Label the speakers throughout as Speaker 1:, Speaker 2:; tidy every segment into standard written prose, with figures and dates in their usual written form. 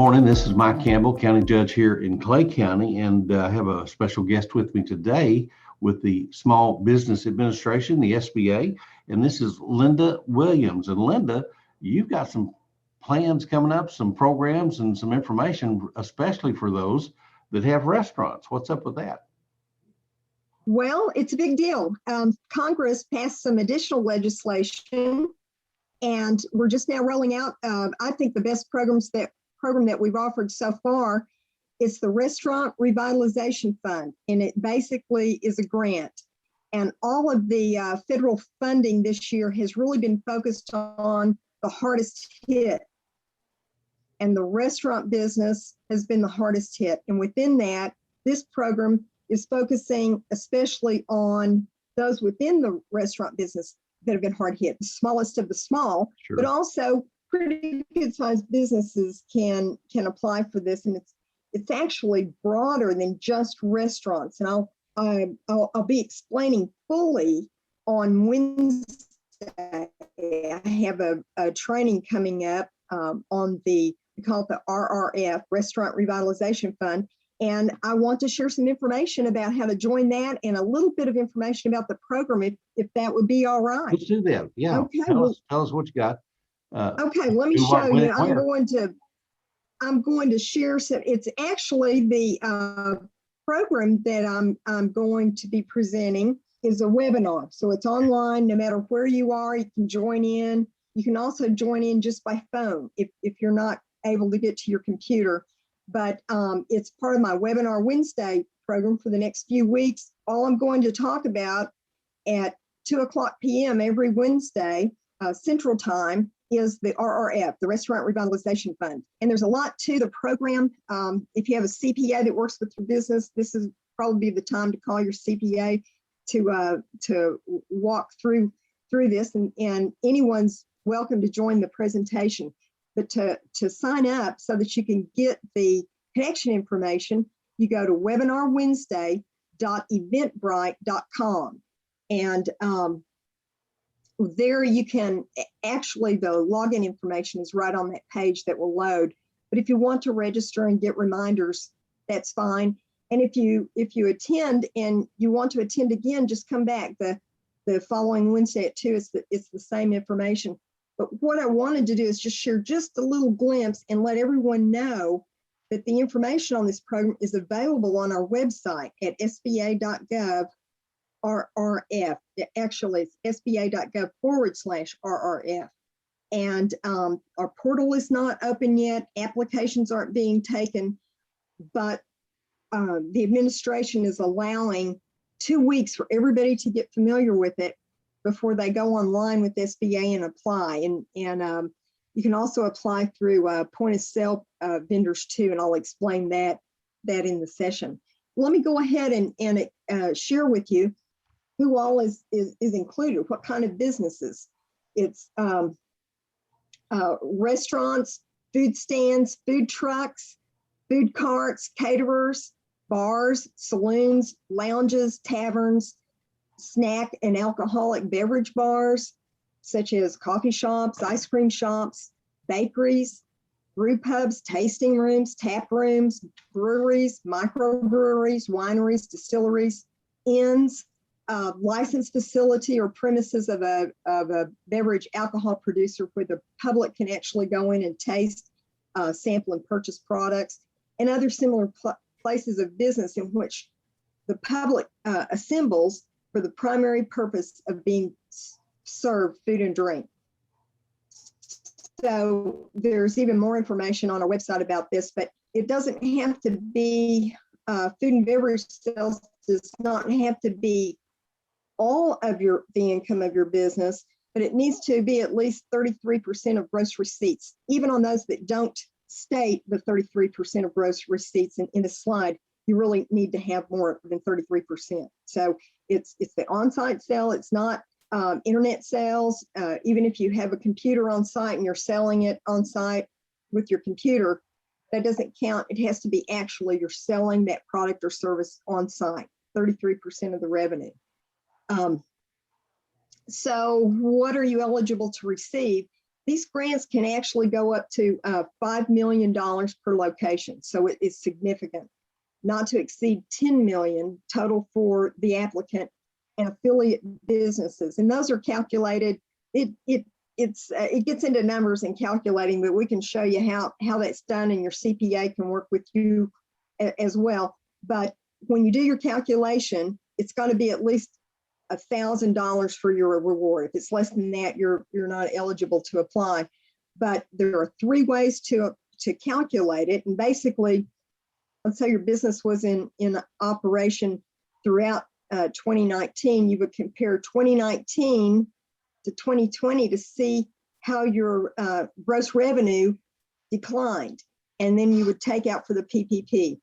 Speaker 1: morning. This is Mike Campbell, County Judge here in Clay County, and I have a special guest with me today with the Small Business Administration, the SBA, and this is Linda Williams. And Linda, you've got some plans coming up, some programs and some information, especially for those that have restaurants. What's up with that?
Speaker 2: Well, it's a big deal. Congress passed some additional legislation, and we're just now rolling out, I think, the best program that we've offered so far. It's the Restaurant Revitalization Fund, and it basically is a grant. And all of the federal funding this year has really been focused on the hardest hit. And the restaurant business has been the hardest hit. And within that, this program is focusing especially on those within the restaurant business that have been hard hit, the smallest of the small,
Speaker 1: Sure.
Speaker 2: But also pretty good sized businesses can apply for this. And it's actually broader than just restaurants. And I'll be explaining fully on Wednesday. I have a training coming up on we call it the RRF, Restaurant Revitalization Fund. And I want to share some information about how to join that and a little bit of information about the program, if that would be all right.
Speaker 1: Let's do that. Yeah.
Speaker 2: Okay.
Speaker 1: Tell us what you got.
Speaker 2: Okay, let me show you. I'm going to share some. It's actually the program that I'm going to be presenting is a webinar. So it's online, no matter where you are, you can join in. You can also join in just by phone if you're not able to get to your computer. But it's part of my Webinar Wednesday program for the next few weeks. All I'm going to talk about at 2:00 p.m. every Wednesday, Central Time, is the RRF, the Restaurant Revitalization Fund. And there's a lot to the program. If you have a CPA that works with your business, this is probably the time to call your CPA to walk through this, and anyone's welcome to join the presentation. But to sign up so that you can get the connection information, you go to webinarwednesday.eventbrite.com. And there you can, actually the login information is right on that page that will load. But if you want to register and get reminders, that's fine. And if you attend and you want to attend again, just come back the following Wednesday at 2. It's the same information. But what I wanted to do is just share just a little glimpse and let everyone know that the information on this program is available on our website at sba.gov RRF. Actually, it's sba.gov/RRF. And our portal is not open yet. Applications aren't being taken, but the administration is allowing 2 weeks for everybody to get familiar with it before they go online with SBA and apply. And you can also apply through point of sale vendors too, and I'll explain that in the session. Let me go ahead and share with you who all is included, what kind of businesses. It's restaurants, food stands, food trucks, food carts, caterers, bars, saloons, lounges, taverns, snack and alcoholic beverage bars, such as coffee shops, ice cream shops, bakeries, brew pubs, tasting rooms, tap rooms, breweries, microbreweries, wineries, distilleries, inns, licensed facility or premises of a beverage alcohol producer where the public can actually go in and taste, sample, and purchase products, and other similar places of business in which the public assembles for the primary purpose of being served food and drink. So there's even more information on our website about this, but it doesn't have to be food and beverage sales does not have to be all of the income of your business, but it needs to be at least 33% of gross receipts. Even on those that don't state the 33% of gross receipts in the slide, you really need to have more than 33%. So it's the on-site sale. It's not internet sales. Even if you have a computer on site and you're selling it on site with your computer, that doesn't count. It has to be actually you're selling that product or service on site, 33% of the revenue. So what are you eligible to receive? these grants can actually go up to $5 million per location. So it is significant, not to exceed 10 million total for the applicant and affiliate businesses. And those are calculated. It gets into numbers and calculating, but we can show you how that's done, and your CPA can work with you as well. But when you do your calculation, it's going to be at least $1,000 for your reward. If it's less than that, you're not eligible to apply. But there are 3 ways to calculate it. And basically, let's say your business was in operation throughout 2019, you would compare 2019 to 2020 to see how your gross revenue declined. And then you would take out for the PPP.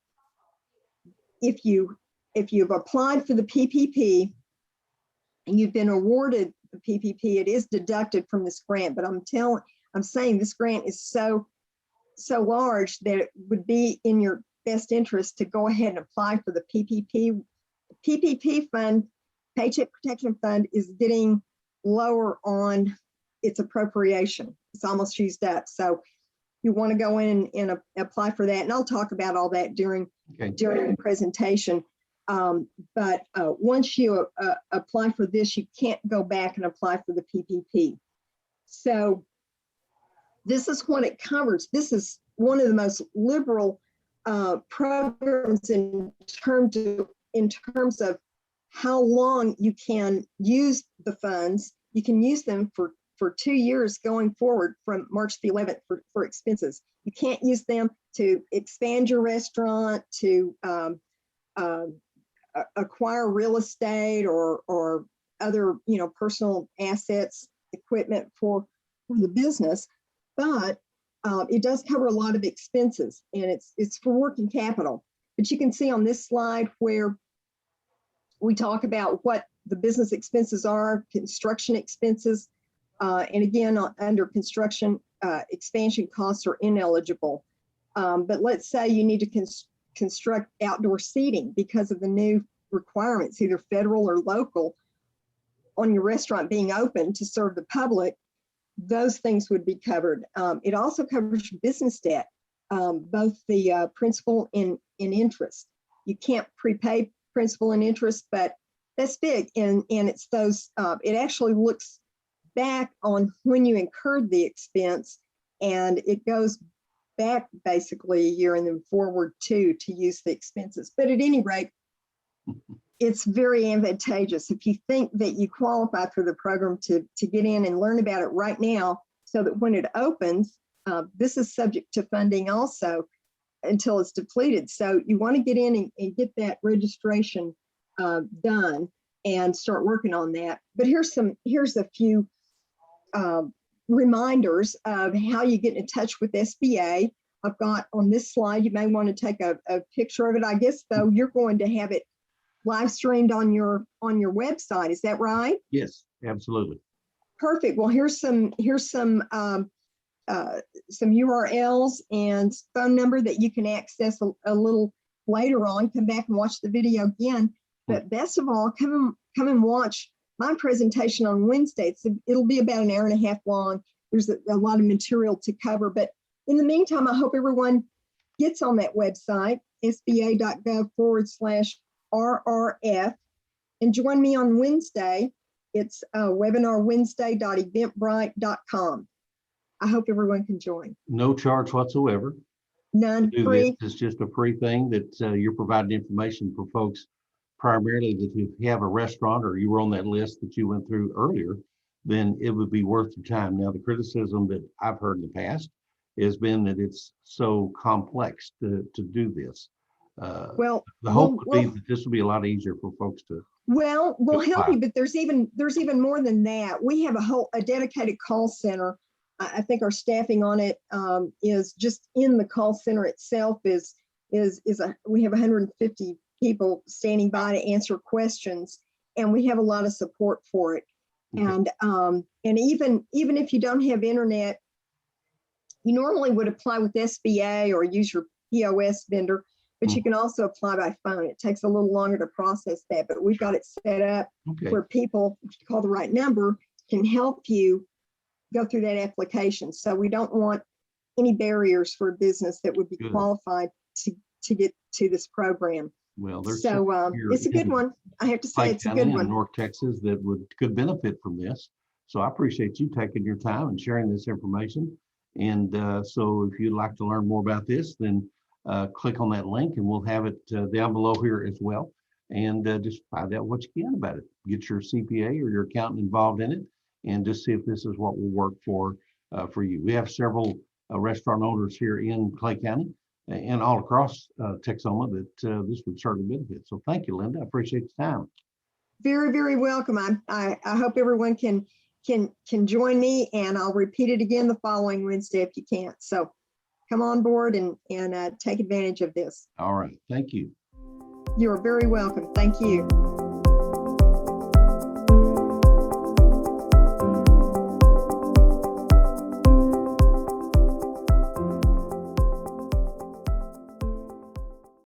Speaker 2: If you've applied for the PPP and you've been awarded the PPP, it is deducted from this grant. But I'm saying this grant is so large that it would be in your best interest to go ahead and apply for the PPP. The PPP fund, Paycheck Protection Fund, is getting lower on its appropriation. It's almost used up. So you want to go in and apply for that. And I'll talk about all that during the presentation. But once you apply for this, you can't go back and apply for the PPP. So this is what it covers. This is one of the most liberal programs in terms of how long you can use the funds. You can use them for 2 years going forward from March the 11th for expenses. You can't use them to expand your restaurant, to acquire real estate or other, personal assets, equipment for the business. But it does cover a lot of expenses, and it's for working capital. But you can see on this slide where we talk about what the business expenses are, construction expenses, and again, under construction, expansion costs are ineligible. But let's say you need to construct outdoor seating because of the new requirements, either federal or local, on your restaurant being open to serve the public. Those things would be covered. It also covers business debt, both the principal and interest. You can't prepay principal and interest, but that's big. And it's those, it actually looks back on when you incurred the expense, and it goes back basically a year and then forward to use the expenses. But at any rate, it's very advantageous if you think that you qualify for the program to get in and learn about it right now, so that when it opens, this is subject to funding also until it's depleted. So you want to get in and get that registration done and start working on that. But here's a few reminders of how you get in touch with SBA. I've got on this slide, you may want to take a picture of it. I guess, though, you're going to have it live streamed on your website. Is that right?
Speaker 1: Yes, absolutely.
Speaker 2: Perfect. Well, here's some URLs and phone number that you can access a little later on. Come back and watch the video again. But best of all, come and watch my presentation on Wednesday. It'll be about an hour and a half long. There's a lot of material to cover. But in the meantime, I hope everyone gets on that website, sba.gov/RRF, and join me on Wednesday. It's webinarwednesday.eventbrite.com. I hope everyone can join.
Speaker 1: No charge whatsoever.
Speaker 2: None, free.
Speaker 1: It's just a free thing that you're providing information for folks, primarily that if you have a restaurant or you were on that list that you went through earlier, then it would be worth the time. Now, the criticism that I've heard in the past has been that it's so complex to do this. The hope would be that this will be a lot easier for folks to.
Speaker 2: Well, we'll help you, but there's even more than that. We have a dedicated call center. I think our staffing on it is just in the call center itself we have 150 people standing by to answer questions, and we have a lot of support for it. Okay. And even if you don't have internet, you normally would apply with SBA or use your POS vendor, but you can also apply by phone. It takes a little longer to process that, but we've got it set up where people, if you call the right number, can help you go through that application. So we don't want any barriers for a business that would be
Speaker 1: Good.
Speaker 2: qualified to get to this program.
Speaker 1: Well, there's
Speaker 2: So it's a good one. I have to say, it's a good one.
Speaker 1: In North Texas that could benefit from this. So I appreciate you taking your time and sharing this information. And so if you'd like to learn more about this, then click on that link and we'll have it down below here as well. And just find out what you can about it. Get your CPA or your accountant involved in it and just see if this is what will work for you. We have several restaurant owners here in Clay County and all across Texoma that this would certainly benefit. So thank you, Linda. I appreciate the time.
Speaker 2: Very, very welcome. I hope everyone can join me, and I'll repeat it again the following Wednesday if you can't. So come on board and take advantage of this.
Speaker 1: All right. Thank you.
Speaker 2: You're very welcome. Thank you.